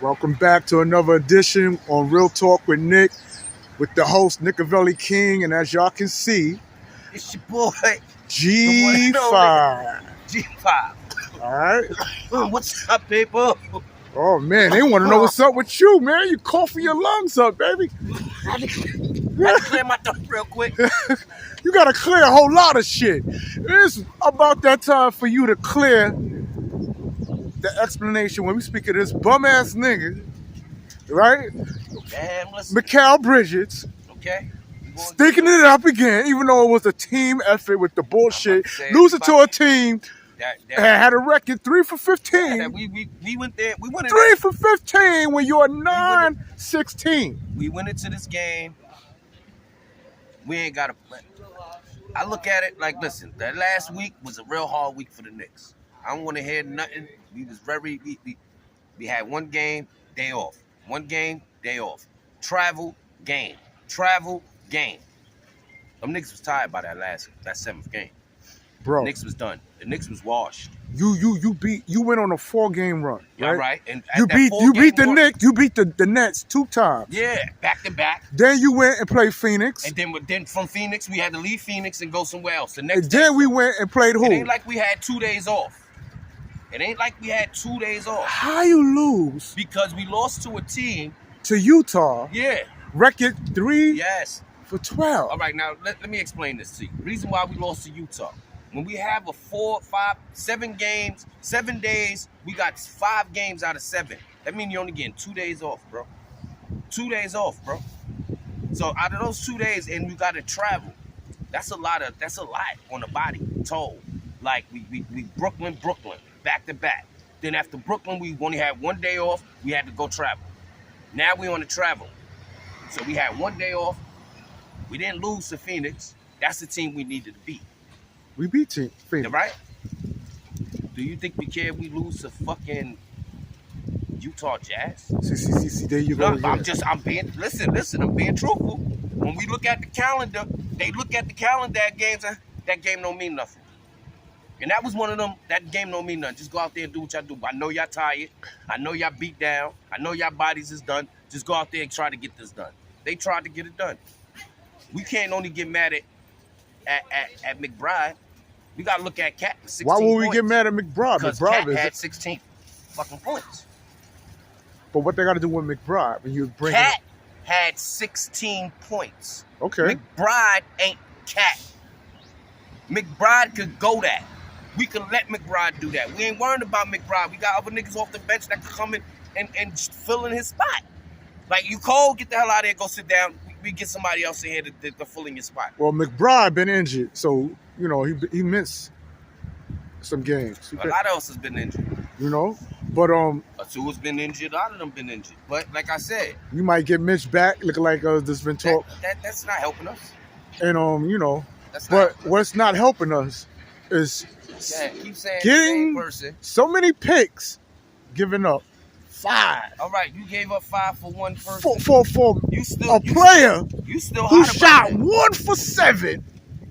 Welcome back to another edition on Real Talk with Nick, with the host Nikola King, and as y'all can see, It's your boy G5. G5. All right. What's up, people? Oh man, they want to know what's up with you, man. You coughing your lungs up, baby. I had to clear my throat real quick. You got to clear a whole lot of shit. It's about that time for you to clear the explanation when we speak of this bum ass nigga, right? Damn, listen. mikalbridges. Okay. Sticking it up again, even though it was a team effort with the bullshit. Losing to a team that had a record 3 for 15. Yeah, we went there. We went 3 for 15 when you're 9-16. We went into this game. We ain't got to play. I look at it like, listen, that last week was a real hard week for the Knicks. I don't want to hear nothing. We was we had one game, day off. One game, day off. Travel, game. Travel, game. Them Knicks was tired by that seventh game. Bro, The Knicks was done. The Knicks was washed. You went on a 4-game run. Right? All right. And you beat the Knicks. You beat the Nets 2 times. Yeah, back to back. Then you went and played Phoenix. And then from Phoenix we had to leave Phoenix and go somewhere else. And then we went and played who? It ain't like we had 2 days off. How you lose? Because we lost to a team. To Utah. Yeah. Record 3 Yes. for 12. All right, now let me explain this to you. The reason why we lost to Utah. When we have a 7 games, 7 days, we got 5 games out of 7. That means you're only getting 2 days off, bro. 2 days off, bro. So out of those 2 days, and you got to travel. That's a lot on the body toll. Like we Brooklyn, back to back. Then after Brooklyn, we only had 1 day off. We had to go travel. Now we on the travel. So we had 1 day off. We didn't lose to Phoenix. That's the team we needed to beat. We beat Phoenix. Right? Do you think we care if we lose to fucking Utah Jazz? See, there you go. No, I'm being truthful. When we look at the calendar, they look at the calendar at games, that game don't mean nothing. And that was one of them, that game don't mean nothing. Just go out there and do what y'all do. I know y'all tired. I know y'all beat down. I know y'all bodies is done. Just go out there and try to get this done. They tried to get it done. We can't only get mad at McBride. We got to look at Cat. Why would we get mad at McBride? Because McBride Cat had 16 fucking points. But what they got to do with McBride? When you bring Cat had 16 points. Okay. McBride ain't Cat. McBride could go that. We could let McBride do that. We ain't worried about McBride. We got other niggas off the bench that could come in and fill in his spot. Like, you cold, get the hell out of there, go sit down. We get somebody else in here to fill in your spot. Well, McBride been injured, so, you know, he missed some games. A lot else has been injured. You know? But, Atua's been injured. A lot of them been injured. But, like I said, you might get Mitch back, looking like there's been talk. That's not helping us. And, you know, but what's not helping us is keep saying getting the same person. So many picks, giving up 5. All right, you gave up 5 for one person. For a player who shot 1 for 7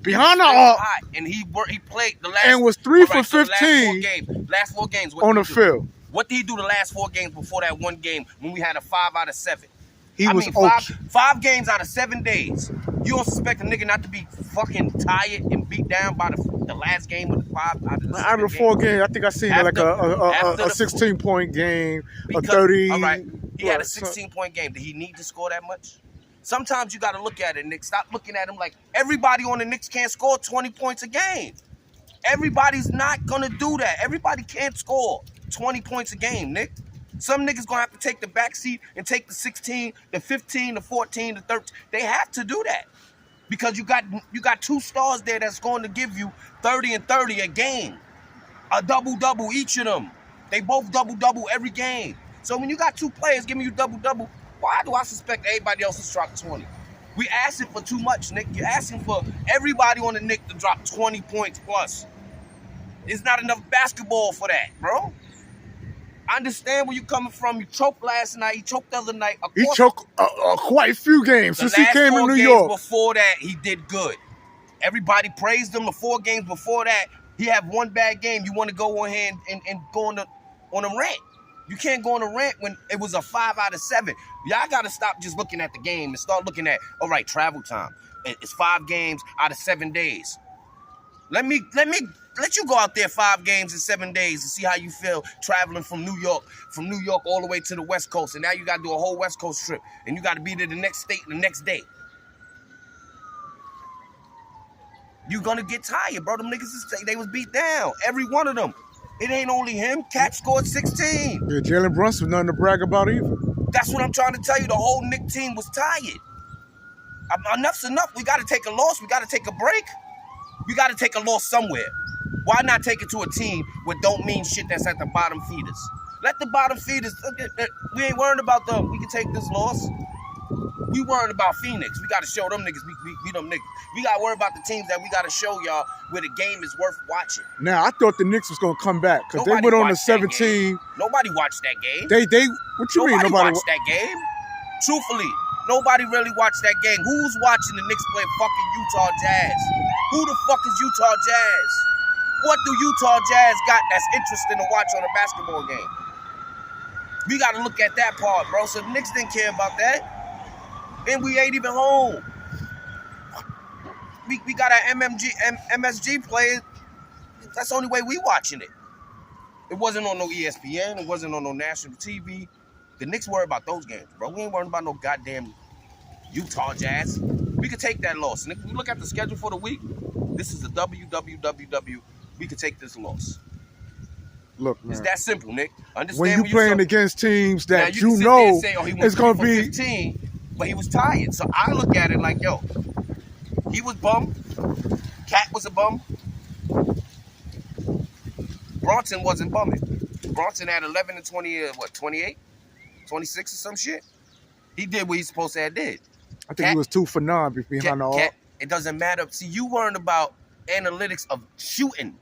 behind the arc, and he played the last and was 3 for 15 so last 4 games on the field. What did he do the last 4 games before that one game when we had a 5 out of 7? He was okay. 5 games out of 7 days. You don't suspect a nigga not to be fucking tired and beat down by the last game of the 5 out of the 4 games. I think I seen like a 16-point game, a 30. All right, he had a 16-point game. Did he need to score that much? Sometimes you got to look at it, Nick. Stop looking at him like everybody on the Knicks can't score 20 points a game. Everybody's not gonna do that. Everybody can't score 20 points a game, Nick. Some niggas gonna have to take the back seat and take the 16, the 15, the 14, the 13. They have to do that because you got 2 stars there that's going to give you 30 and 30 a game, a double-double each of them. They both double-double every game. So when you got 2 players giving you double-double, why do I suspect everybody else has dropped 20? We asking for too much, Nick. You're asking for everybody on the Knicks to drop 20 points plus. There's not enough basketball for that, bro. I understand where you're coming from. You choked last night. He choked the other night. He choked quite a few games since he came to New York. Before that, he did good. Everybody praised him. The 4 games before that, he had 1 bad game. You want to go on here and go on a rant. You can't go on a rant when it was a 5 out of 7. Y'all got to stop just looking at the game and start looking at, all right, travel time. It's 5 games out of 7 days. Let you go out there 5 games in 7 days and see how you feel traveling from New York all the way to the West Coast. And now you got to do a whole West Coast trip. And you got to be there the next state the next day. You gonna get tired, bro. Them niggas, they was beat down. Every one of them. It ain't only him. Cat scored 16. Yeah, Jalen Brunson, nothing to brag about either. That's what I'm trying to tell you. The whole Knicks team was tired. Enough's enough. We got to take a loss. We got to take a break. We got to take a loss somewhere. Why not take it to a team with don't mean shit that's at the bottom feeders? Let the bottom feeders, we ain't worried about them. We can take this loss. We worried about Phoenix. We got to show them niggas. We them niggas. We got to worry about the teams that we got to show y'all where the game is worth watching. Now, I thought the Knicks was going to come back because they went on the 17. Nobody watched that game. What you mean nobody watched that game? Truthfully, nobody really watched that game. Who's watching the Knicks play fucking Utah Jazz? Who the fuck is Utah Jazz? What do Utah Jazz got that's interesting to watch on a basketball game? We got to look at that part, bro. So the Knicks didn't care about that. And we ain't even home. We got our MSG playing. That's the only way we watching it. It wasn't on no ESPN. It wasn't on no national TV. The Knicks worry about those games, bro. We ain't worrying about no goddamn Utah Jazz. We could take that loss. And if we look at the schedule for the week, this is a W. We could take this loss. Look, man. It's that simple, Nick. Understand when you playing against teams that you know it's going to be 15, but he was tired. So I look at it like, yo, he was bummed. Cat was a bum. Bronson wasn't bumming. Bronson had 11 and 20, 28? 26 or some shit? He did what he's supposed to have did. I think he was 2 for 9 behind the arc. It doesn't matter. See, you weren't about analytics of shooting.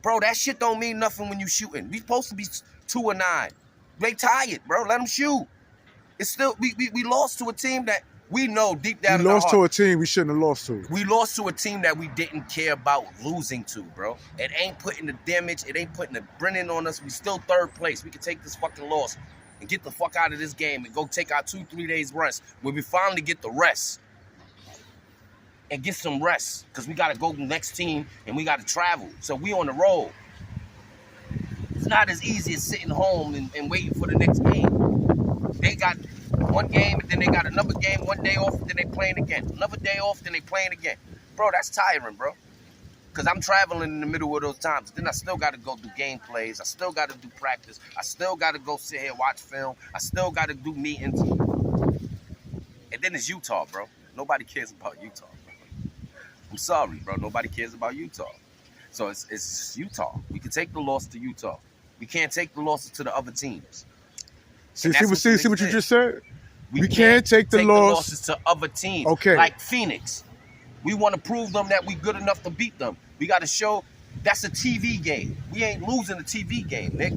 Bro, that shit don't mean nothing when you shooting. We supposed to be 2 and 9. They tired, bro. Let them shoot. It's still, we lost to a team that we know deep down in our heart. We lost to a team we shouldn't have lost to. We lost to a team that we didn't care about losing to, bro. It ain't putting the damage. It ain't putting the Brennan on us. We still 3rd place. We can take this fucking loss and get the fuck out of this game and go take our 2-3 days rest when we finally get the rest. And get some rest because we got to go to the next team and we got to travel. So we on the road. It's not as easy as sitting home and waiting for the next game. They got one game and then they got another game, 1 day off, and then they playing again. Another day off, then they playing again. Bro, that's tiring, bro. Because I'm traveling in the middle of those times. Then I still got to go do game plays. I still got to do practice. I still got to go sit here, watch film. I still got to do meetings. And then it's Utah, bro. Nobody cares about Utah. I'm sorry, bro. Nobody cares about Utah. So it's Utah. We can take the loss to Utah. We can't take the losses to the other teams. See what you just said? We can't take the losses to other teams. Okay. Like Phoenix. We want to prove them that we good enough to beat them. We got to show that's a TV game. We ain't losing the TV game, Nick.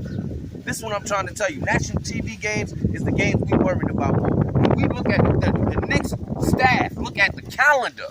This is what I'm trying to tell you. National TV games is the games we worried about. When we look at the Knicks staff, look at the calendar.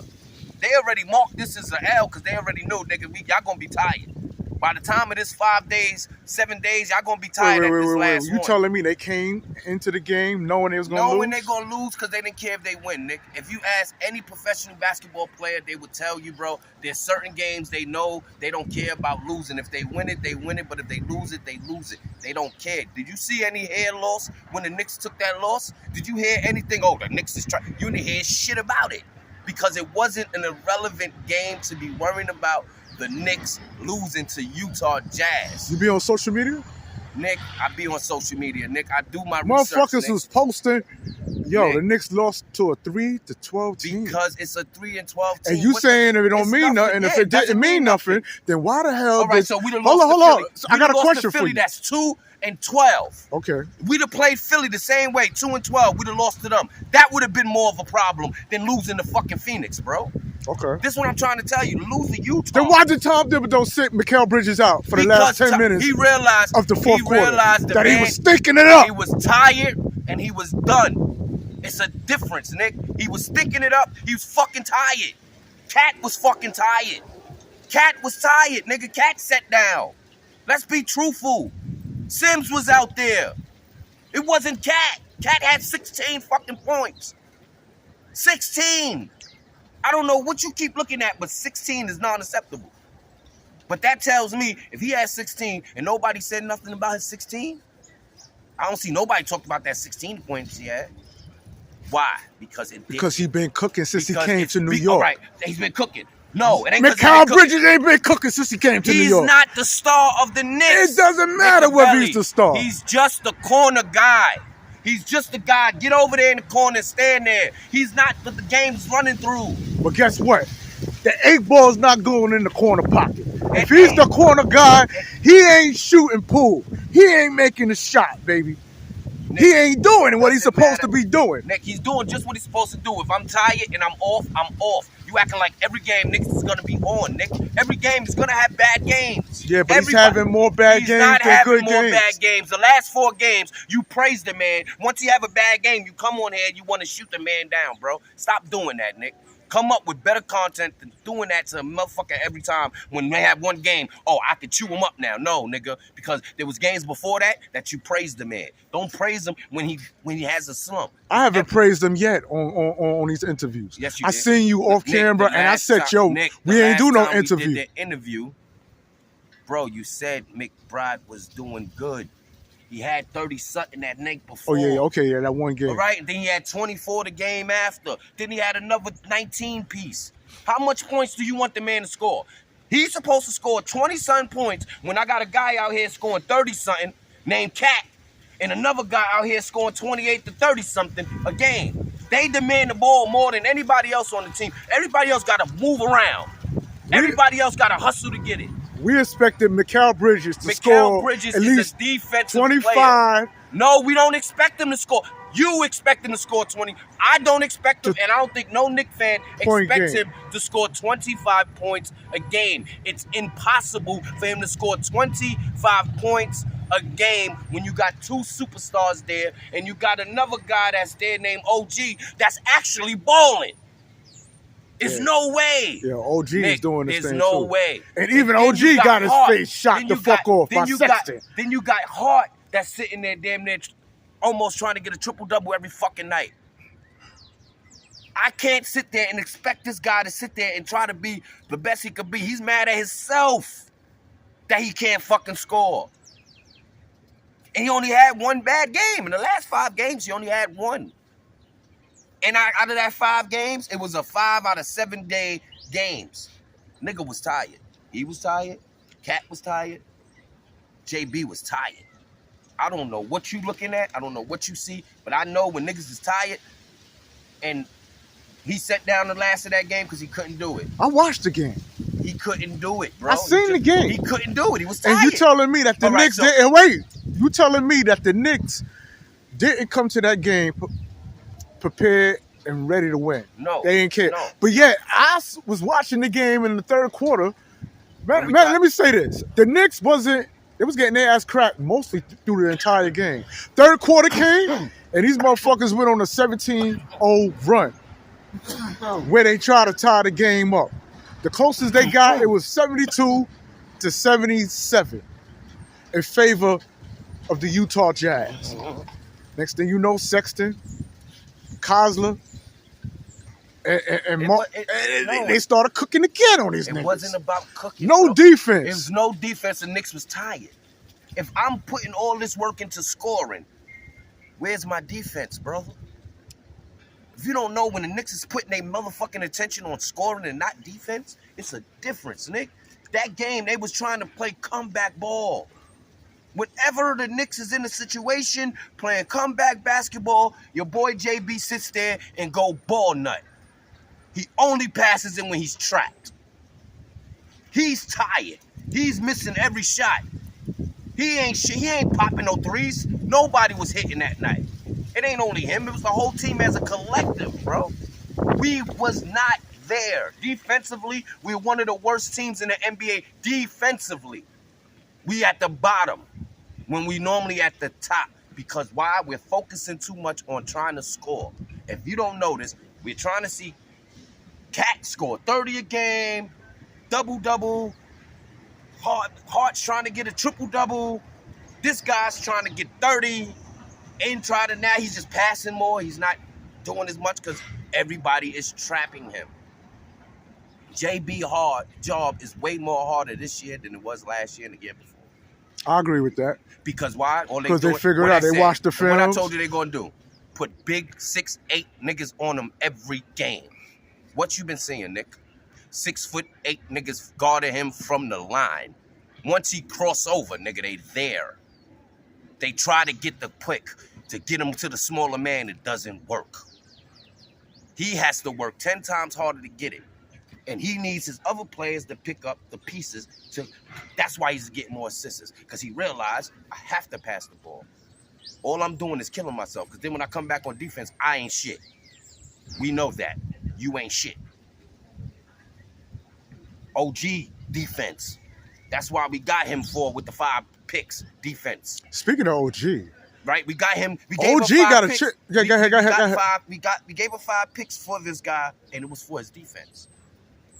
They already marked this as an L because they already know, nigga, y'all going to be tired. By the time it is 5 days, 7 days, y'all going to be tired at this last one. You telling me they came into the game knowing they was going to lose? Knowing they going to lose because they didn't care if they win, Nick. If you ask any professional basketball player, they would tell you, bro, there's certain games they know they don't care about losing. If they win it, they win it. But if they lose it, they lose it. They don't care. Did you see any hair loss when the Knicks took that loss? Did you hear anything? Oh, the Knicks is trying. You didn't hear shit about it. Because it wasn't an irrelevant game to be worrying about the Knicks losing to Utah Jazz. You be on social media? Nick, I be on social media. Nick, I do my research. Motherfuckers was posting, yo, Nick, the Knicks lost to a 3-12 team. Because it's a 3-12 team. And you saying if it don't mean nothing, if it didn't mean nothing, then why the hell All right, so we done hold lost on. I got a question for you. That's 2-12. Okay. We'd have played Philly the same way, 2-12. We'd have lost to them. That would have been more of a problem than losing to fucking Phoenix, bro. Okay. This is what I'm trying to tell you. Lose to Utah. Then why did Tom Thibodeau sit mikalbridges out for the last 10 minutes he realized, of the fourth quarter? That he was stinking it up. He was tired and he was done. It's a difference, Nick. He was stinking it up. He was fucking tired. Cat was fucking tired. Cat was tired, nigga. Cat sat down. Let's be truthful. Sims was out there. It wasn't Cat. Cat had 16 fucking points. 16. I don't know what you keep looking at, but 16 is non-acceptable. But that tells me if he had 16 and nobody said nothing about his 16, I don't see nobody talk about that 16 points he had. Why? Because he been cooking since he came to New York. All right, he's been cooking. No, it ain't mikalbridges ain't been cooking since he came to New York. He's not the star of the Knicks. It doesn't matter whether he's the star. He's just the corner guy. He's just the guy. Get over there in the corner and stand there. He's not the game's running through. But guess what? The 8 ball's not going in the corner pocket. If he's the corner guy, he ain't shooting pool. He ain't making a shot, baby. Nick, he ain't doing what he's supposed to be doing. Nick, he's doing just what he's supposed to do. If I'm tired and I'm off, I'm off. You acting like every game Knicks is going to be on, Nick. Every game is going to have bad games. Yeah, but he's having more bad games than good games. He's not having more bad games. The last 4 games, you praise the man. Once you have a bad game, you come on here and you want to shoot the man down, bro. Stop doing that, Nick. Come up with better content than doing that to a motherfucker every time when they have one game. Oh, I could chew him up now. No, nigga, because there was games before that you praised the man. Don't praise him when he has a slump. I haven't praised him yet on these interviews. Yes, you I did. seen you off camera and I said, yo, Nick, we ain't do no interview. We did the interview, bro, you said McBride was doing good. He had 30-something that night before. Oh, yeah, okay, yeah, that one game. All right, and then he had 24 the game after. Then he had another 19-piece. How much points do you want the man to score? He's supposed to score 20-something points when I got a guy out here scoring 30-something named Cat and another guy out here scoring 28 to 30-something a game. They demand the ball more than anybody else on the team. Everybody else got to move around. Everybody else got to hustle to get it. We expected mikalbridges to score at least 25. Player. No, we don't expect him to score. You expect him to score 20. I don't expect him, and I don't think no Knicks fan expects him to score 25 points a game. It's impossible for him to score 25 points a game when you got 2 superstars there and you got another guy that's there named OG that's actually balling. There's no way. Yeah, OG is doing this thing. There's no way. And even OG got his face shot the fuck off by Sexton. Then you got Hart that's sitting there damn near almost trying to get a triple-double every fucking night. I can't sit there and expect this guy to sit there and try to be the best he could be. He's mad at himself that he can't fucking score. And he only had one bad game. In the last 5 games, he only had one. And out of that 5 games, it was a 5 out of 7 day games. Nigga was tired. He was tired. Cat was tired. JB was tired. I don't know what you looking at. I don't know what you see. But I know when niggas is tired and he sat down the last of that game because he couldn't do it. I watched the game. He couldn't do it, bro. I seen the game. He couldn't do it. He was tired. And you telling me that the Knicks didn't wait. You telling me that the Knicks didn't come to that game prepared and ready to win. No. They didn't care. No. But yet, I was watching the game in the third quarter. Man, let me say this. The Knicks they was getting their ass cracked mostly through the entire game. Third quarter came, and these motherfuckers went on a 17-0 run where they tried to tie the game up. The closest they got, it was 72 to 77 in favor of the Utah Jazz. Next thing you know, Sexton, Kozler, and they started cooking again on these niggas. It wasn't about cooking. No defense. It was no defense. The Knicks was tired. If I'm putting all this work into scoring, where's my defense, brother? If you don't know when the Knicks is putting their motherfucking attention on scoring and not defense, it's a difference, Nick. That game, they was trying to play comeback ball. Whenever the Knicks is in a situation playing comeback basketball, your boy JB sits there and go ball nut. He only passes in when he's trapped. He's tired. He's missing every shot. He ain't popping no threes. Nobody was hitting that night. It ain't only him. It was the whole team as a collective, bro. We was not there. Defensively, we're one of the worst teams in the NBA defensively. We at the bottom when we normally at the top. Because why? We're focusing too much on trying to score. If you don't notice, we're trying to see Cat score 30 a game, double-double. Hart's trying to get a triple-double. This guy's trying to get 30 and now he's just passing more. He's not doing as much because everybody is trapping him. JB job is way more harder this year than it was last year and the year before. I agree with that. Because why? Because they figured out. They watched the film. What I told you they're going to do. Put big 6'8" niggas on them every game. What you been seeing, Nick? 6'8" niggas guarding him from the line. Once he cross over, nigga, they there. They try to get the pick to get him to the smaller man. It doesn't work. He has to work 10 times harder to get it. And he needs his other players to pick up the pieces. That's why he's getting more assists. Because he realized, I have to pass the ball. All I'm doing is killing myself. Because then when I come back on defense, I ain't shit. We know that. You ain't shit. OG defense. That's why we got him with the 5 picks defense. Speaking of OG. Right? We got him. We gave OG him 5 got a picks. chip. Yeah, go ahead. We gave him 5 picks for this guy, and it was for his defense.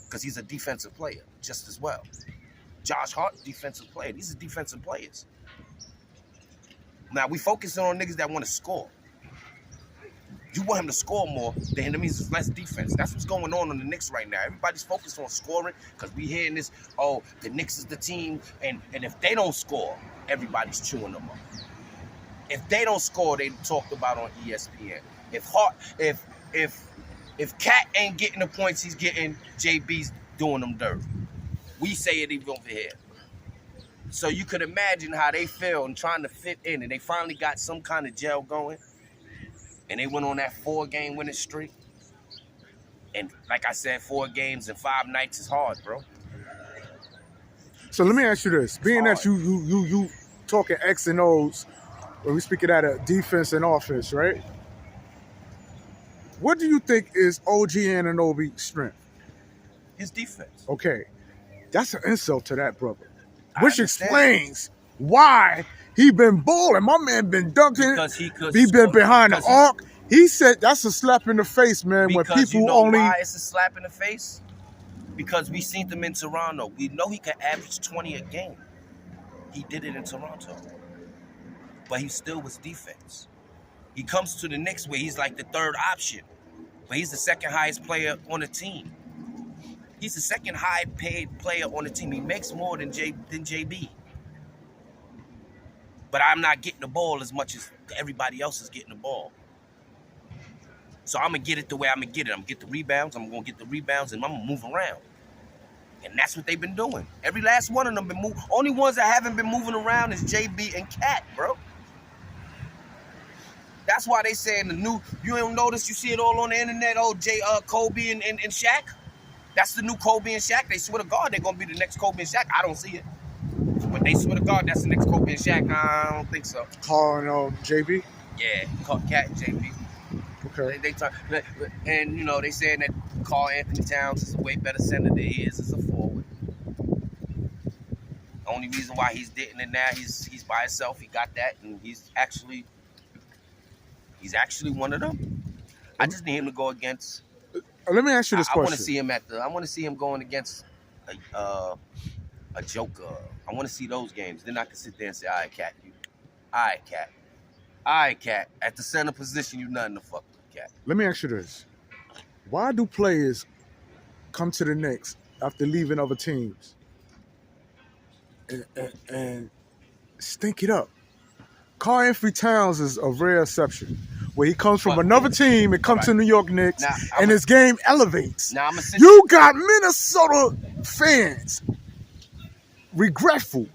Because he's a defensive player just as well. Josh Hart, defensive player. These are defensive players. Now, we focusing on niggas that want to score. You want him to score more, then that means it's less defense. That's what's going on the Knicks right now. Everybody's focused on scoring because we hearing this, oh, the Knicks is the team, and if they don't score, everybody's chewing them up. If they don't score, they talked about on ESPN. If Cat ain't getting the points he's getting, JB's doing them dirt. We say it even over here. So you could imagine how they feel and trying to fit in, and they finally got some kind of gel going, and they went on that 4-game winning streak. And like I said, 4 games in 5 nights is hard, bro. So let me ask you this: being that you talking X and O's when we speaking at a defense and offense, right? What do you think is OG Anunoby's strength? His defense. Okay, that's an insult to that brother, which explains why he been balling. My man been dunking. Because he been behind the arc. He said that's a slap in the face, man. When people you know only why it's a slap in the face? Because we seen them in Toronto. We know he could average 20 a game. He did it in Toronto, but he still was defense. He comes to the Knicks where he's like the 3rd option, but he's the 2nd highest player on the team. He's the 2nd high paid player on the team. He makes more than JB. But I'm not getting the ball as much as everybody else is getting the ball. So I'm going to get it the way I'm going to get it. I'm going to get the rebounds. I'm going to get the rebounds, and I'm going to move around. And that's what they've been doing. Every last one of them been moving. Only ones that haven't been moving around is JB and Cat, bro. That's why they saying the new, you don't notice, you see it all on the internet, Kobe and Shaq? That's the new Kobe and Shaq. They swear to God they're going to be the next Kobe and Shaq. I don't see it. But they swear to God that's the next Kobe and Shaq. I don't think so. Calling JB? Yeah, Cat and JB. Okay. They talk, and, you know, they saying that Karlanthonytowns is a way better center than he is as a forward. Only reason why he's getting it now, he's by himself. He got that, and he's actually one of them. I just need him to go against. Let me ask you this question. I want to see him going against a Joker. I want to see those games. Then I can sit there and say, all right, Cat. All right, Cat. At the center position, you nothing to fuck with, Cat. Let me ask you this. Why do players come to the Knicks after leaving other teams and stink it up? Karlanthonytowns is a rare exception. Where he comes from another team and comes to New York Knicks, and his game elevates. You got Minnesota fans regretful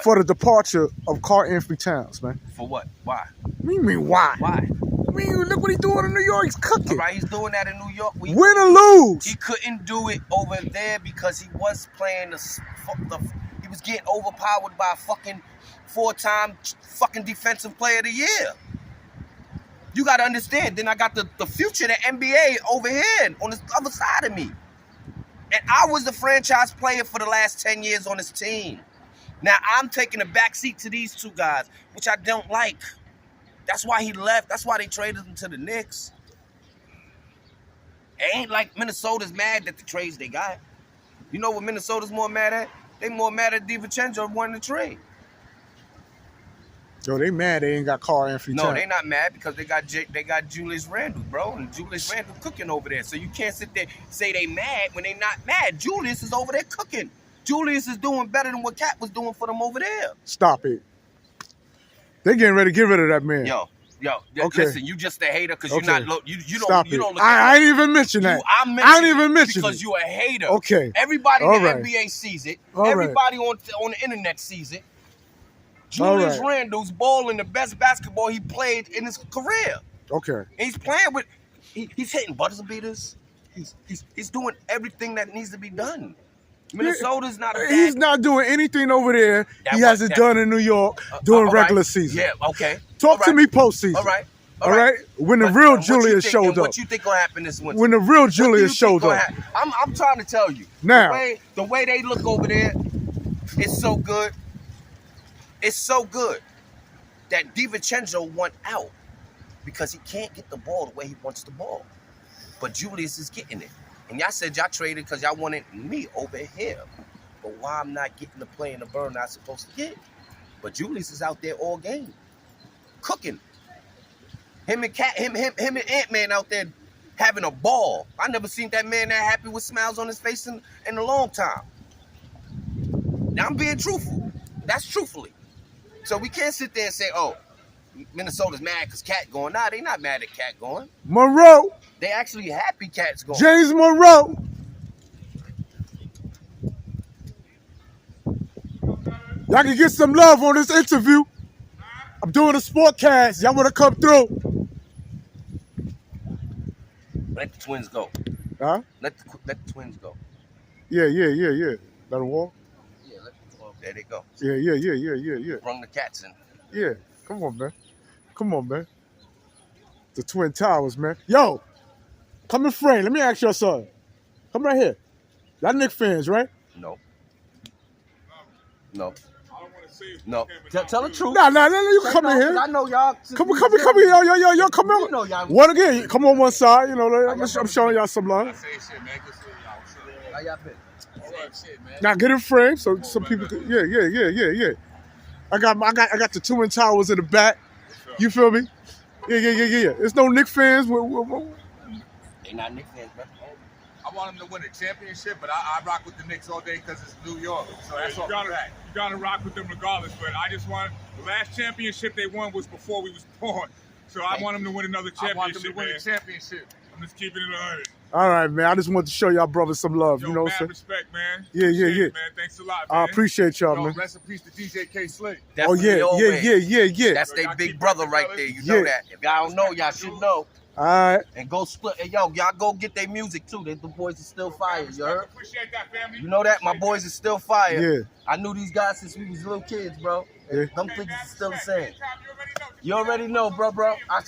for the departure of Karlanthonytowns, man. For what? Why? What do you mean, why? Why? I mean, look what he's doing in New York. He's cooking. All right, he's doing that in New York. Win or lose. He couldn't do it over there because he was playing he was getting overpowered by a fucking 4-time fucking defensive player of the year. You got to understand. Then I got the future of the NBA over here on the other side of me. And I was the franchise player for the last 10 years on this team. Now I'm taking a backseat to these 2 guys, which I don't like. That's why he left. That's why they traded him to the Knicks. It ain't like Minnesota's mad at the trades they got. You know what Minnesota's more mad at? They more mad at DiVincenzo wanting to trade. Yo, they mad they ain't got Karl-Anthony Towns. No, they not mad because they got Julius Randle, bro, and Julius Randle cooking over there. So you can't sit there and say they mad when they not mad. Julius is over there cooking. Julius is doing better than what Cat was doing for them over there. Stop it. They getting ready to get rid of that man. Yo, okay. Listen, you just a hater because you're not you don't Stop you don't it. look I ain't even mention that. I ain't even mention because you a hater. Okay. Everybody in the right. NBA sees it. All Everybody on the internet sees it. Julius Randle's balling the best basketball he played in his career. Okay. And he's playing with he's hitting buzzer beaters. He's doing everything that needs to be done. Minnesota's not a bad. He's not doing anything over there he hasn't done in New York during regular season. Yeah, okay. Talk to me postseason. All right. All right. When the real Julius showed up. What you think gonna happen this winter? When the real Julius showed up. I'm trying to tell you. Now. The way they look over there, it's so good. It's so good that DiVincenzo went out because he can't get the ball the way he wants the ball. But Julius is getting it. And y'all said y'all traded because y'all wanted me over here. But why I'm not getting the play and the burn I'm supposed to get? But Julius is out there all game. Cooking. Him and Ant-Man out there having a ball. I never seen that man that happy with smiles on his face in a long time. Now I'm being truthful. That's truthfully. So we can't sit there and say, oh, Minnesota's mad because Cat going. Nah, they not mad at Cat going. Monroe. They actually happy Cat's going. James Monroe. Y'all can get some love on this interview. I'm doing a sportcast. Y'all want to come through? Let the Twins go. Huh? Let the Twins go. Yeah. Let them walk. Yeah, let them walk. There they go. Yeah. Bring the Cats in. Yeah. Come on, man. The Twin Towers, man. Yo, come in frame. Let me ask you something. Come right here. Y'all Knicks fans, right? No. No. Tell the truth. Nah, you come in here. I know y'all. Come here, yo, come on. You know y'all. One again, come on one side. You know, I'm showing y'all some love. How y'all been? Now get in frame so some people can. Yeah. I got the Twin Towers in the back. You feel me? Yeah. There's no Knicks fans. They not Knicks fans, bro. I want them to win a championship, but I rock with the Knicks all day because it's New York. So that's all. You gotta rock with them regardless. But I just want the last championship they won was before we was born. So I want them to win another championship. I want them to win a championship. I'm just keeping it 100. All right, man. I just want to show y'all brothers some love. Yo, you know what I'm saying? Respect, man. Yeah. Man, thanks a lot, man. I appreciate y'all, man. Rest in peace to DJ K. Slate. Oh yeah. That's their big brother right there. You know that. If y'all don't know, y'all should know. All right. And go split. Hey, yo, y'all go get their music too. The boys are still fire. You heard? Appreciate that, family. You know that? My boys are still fire. Yeah. I knew these guys since we was little kids, bro. Yeah. Them things are still the same. You already know, bro. I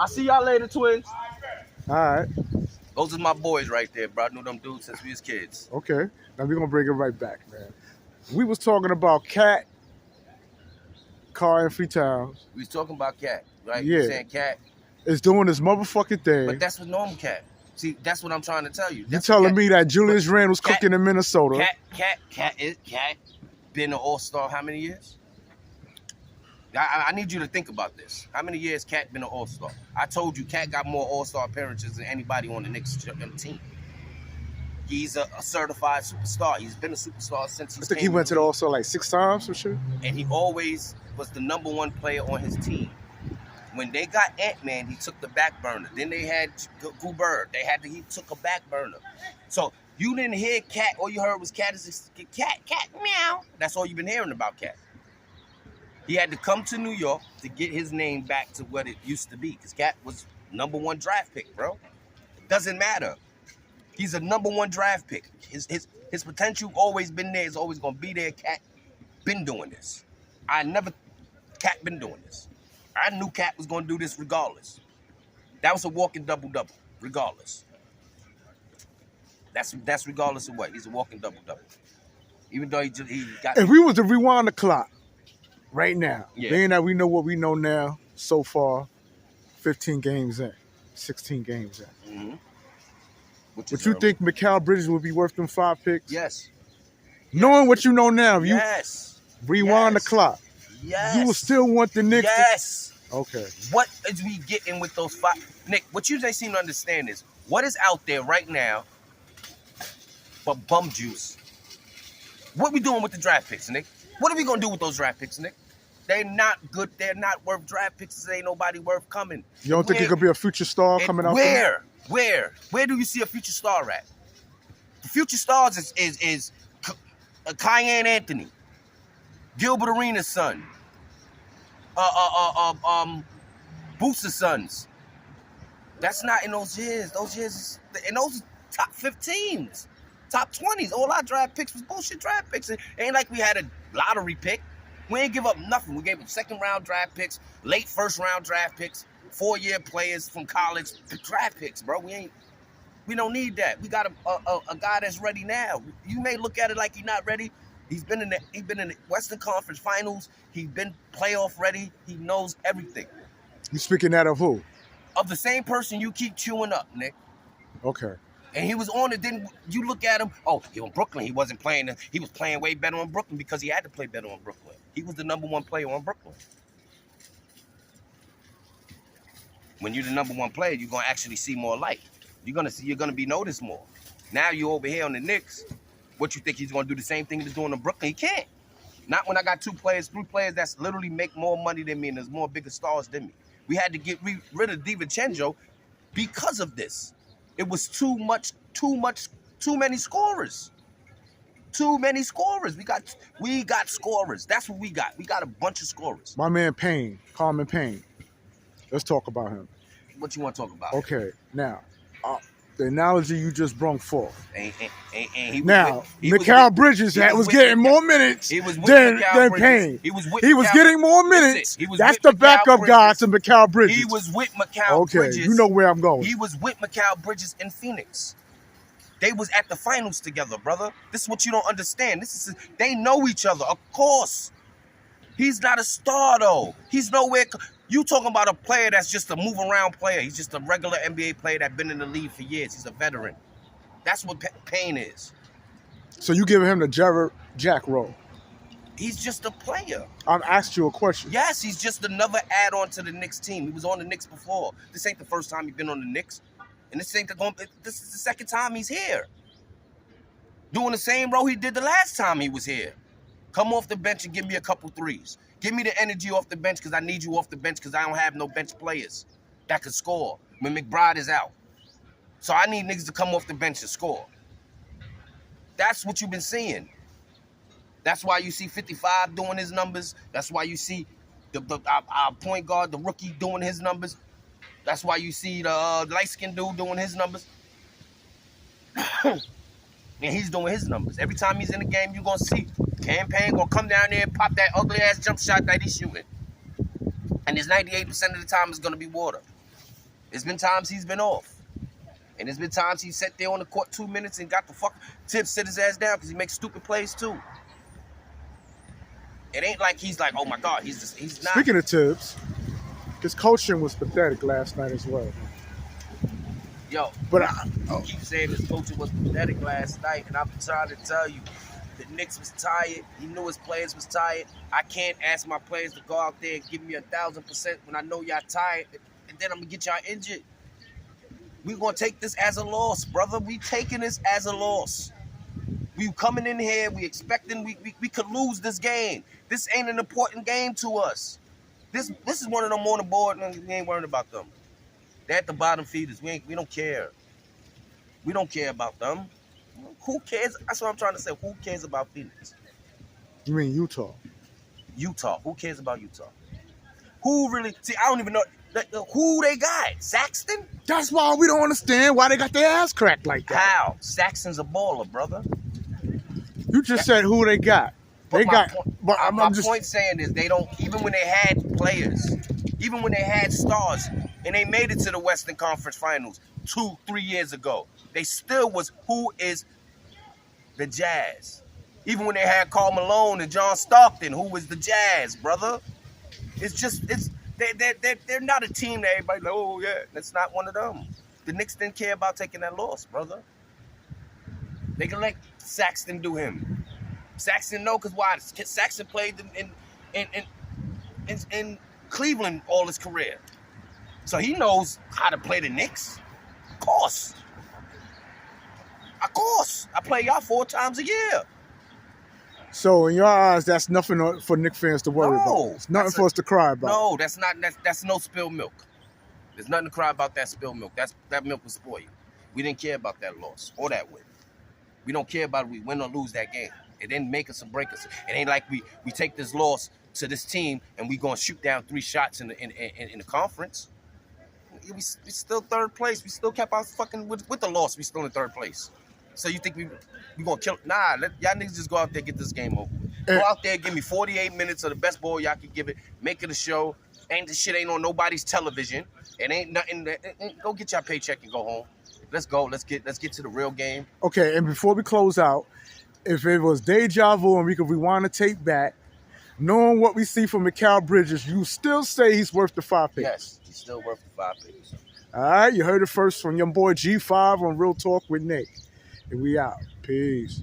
see y'all later, Twins. All right. Those are my boys right there, bro. I knew them dudes since we was kids. Okay. Now we're going to bring it right back, man. We was talking about Cat, Karl-Anthony Towns. We was talking about Cat, right? Yeah. You saying Cat. Is doing this motherfucking thing. But that's what normal Cat. See, that's what I'm trying to tell you. You telling me that Julius Randle was cooking in Minnesota. Cat been an all-star how many years? I need you to think about this. How many years Cat been an all-star? I told you Cat got more all-star appearances than anybody on the Knicks team. He's a certified superstar. He's been a superstar since I think he went to the all-star like 6 times or shit. And he always was the #1 player on his team. When they got Ant-Man, he took the back burner. Then they had Goobert. He took a back burner. So you didn't hear Cat. All you heard was Cat meow. That's all you've been hearing about Cat. He had to come to New York to get his name back to what it used to be. Because Cat was #1 draft pick, bro. It doesn't matter. He's a #1 draft pick. His potential always been there. It's always gonna be there. Cat been doing this. Cat been doing this. I knew Cat was going to do this regardless. That was a walking double-double, regardless. That's regardless of what. He's a walking double-double. Even though he got... If we was to rewind the clock right now, yeah. being that we know what we know now so far, 15 games in, 16 games in. Mm-hmm. Would you think mikalbridges would be worth them 5 picks? Yes. Knowing what you know now, yes. Rewind the clock. Yes. You will still want the Knicks. Yes. Okay. What is we getting with those five? Nick, what you just seem to understand is what is out there right now but bum juice. What we doing with the draft picks, Nick? What are we gonna do with those draft picks, Nick? They're not good. They're not worth draft picks. There ain't nobody worth coming. You don't think it could be a future star coming out? Where do you see a future star at? The future stars is Cayenne Anthony, Gilbert Arenas' son, Boost's sons. That's not in those years. Those years, and those top 15s, top 20s. All our draft picks was bullshit draft picks. It ain't like we had a lottery pick. We ain't give up nothing. We gave up second-round draft picks, late first-round draft picks, 4-year players from college draft picks, bro. We don't need that. We got a guy that's ready now. You may look at it like he's not ready. He's been in the Western Conference Finals. He's been playoff ready. He knows everything. You speaking that of who? Of the same person you keep chewing up, Nick. Okay. And he was on it. Then you look at him. Oh, he on Brooklyn. He wasn't playing. He was playing way better on Brooklyn because he had to play better on Brooklyn. He was the number one player on Brooklyn. When you're the number one player, you're gonna actually see more light. You're gonna be noticed more. Now you over here on the Knicks. What you think he's gonna do the same thing he's doing in Brooklyn? He can't. Not when I got 3 players that's literally make more money than me and there's more bigger stars than me. We had to get rid of DiVincenzo because of this. It was too many scorers. Too many scorers. We got scorers. That's what we got. We got a bunch of scorers. My man Payne, Carmen Payne. Let's talk about him. What you want to talk about? Okay, now, the analogy you just brought forth. Now, mikalbridges was getting more minutes than Payne. He was getting more minutes. That's the backup guy to mikalbridges. He was with mikalbridges. Okay, you know where I'm going. He was with mikalbridges in Phoenix. They was at the finals together, brother. This is what you don't understand. They know each other, of course. He's not a star, though. He's nowhere. You talking about a player that's just a move-around player. He's just a regular NBA player that's been in the league for years. He's a veteran. That's what Payne is. So you giving him the Jack role? He's just a player. I'm asking you a question. Yes, he's just another add-on to the Knicks team. He was on the Knicks before. This ain't the first time he's been on the Knicks. And this is the second time he's here. Doing the same role he did the last time he was here. Come off the bench and give me a couple threes. Give me the energy off the bench because I need you off the bench because I don't have no bench players that could score when McBride is out. So I need niggas to come off the bench and score. That's what you've been seeing. That's why you see 55 doing his numbers. That's why you see our point guard, the rookie, doing his numbers. That's why you see the light-skinned dude doing his numbers. And he's doing his numbers. Every time he's in the game, you're going to see Campaign going to come down there and pop that ugly-ass jump shot that he's shooting. And it's 98% of the time it's going to be water. There's been times he's been off. And there's been times he sat there on the court 2 minutes and got the fuck Tibbs sit his ass down because he makes stupid plays too. It ain't like he's like, oh my God, he's not. Speaking of Tibbs, his coaching was pathetic last night as well. Yo, but you keep saying his coaching was pathetic last night, and I'm trying to tell you, the Knicks was tired. He knew his players was tired. I can't ask my players to go out there and give me 1,000% when I know y'all tired, and then I'm gonna get y'all injured. We gonna take this as a loss, brother. We taking this as a loss. We coming in here. We expecting we could lose this game. This ain't an important game to us. This is one of them on the board, and we ain't worrying about them. They're at the bottom feeders. We don't care. We don't care about them. Who cares? That's what I'm trying to say. Who cares about Phoenix? You mean Utah? Utah. Who cares about Utah? Who really? See, I don't even know who they got. Saxton? That's why we don't understand why they got their ass cracked like that. How? Saxton's a baller, brother. You just said who they got. My point saying is they don't, even when they had players, even when they had stars, and they made it to the Western Conference Finals 2-3 years ago, they still was who is the Jazz. Even when they had Karl Malone and John Stockton, who was the Jazz, brother. They're not a team that everybody like, oh yeah, that's not one of them. The Knicks didn't care about taking that loss, brother. They can let Saxton do him. Saxton no, because why? Saxton played in in Cleveland all his career. So he knows how to play the Knicks. Of course. Of course. I play y'all 4 times a year. So in your eyes, that's nothing for Knicks fans to worry No, about. It's nothing for us to cry about. No, that's no spilled milk. There's nothing to cry about that spilled milk. That milk was spoiled. We didn't care about that loss or that win. We don't care about if we win or lose that game. It didn't make us or break us. It ain't like we take this loss to this team and we gonna shoot down 3 shots in the conference. We still 3rd place. We still kept our fucking with the loss. We still in 3rd place. So you think we gonna kill? Nah, y'all niggas just go out there and get this game over with. Go out there, give me 48 minutes of the best ball y'all can give it. Make it a show. This shit ain't on nobody's television. It ain't nothing. Go get your paycheck and go home. Let's go. Let's get to the real game. Okay, and before we close out, if it was deja vu and we could rewind the tape back, knowing what we see from mikalbridges, you still say he's worth the 5 picks? Yes, he's still worth the 5 picks. All right, you heard it first from your boy G5 on Real Talk with Nick. And we out. Peace.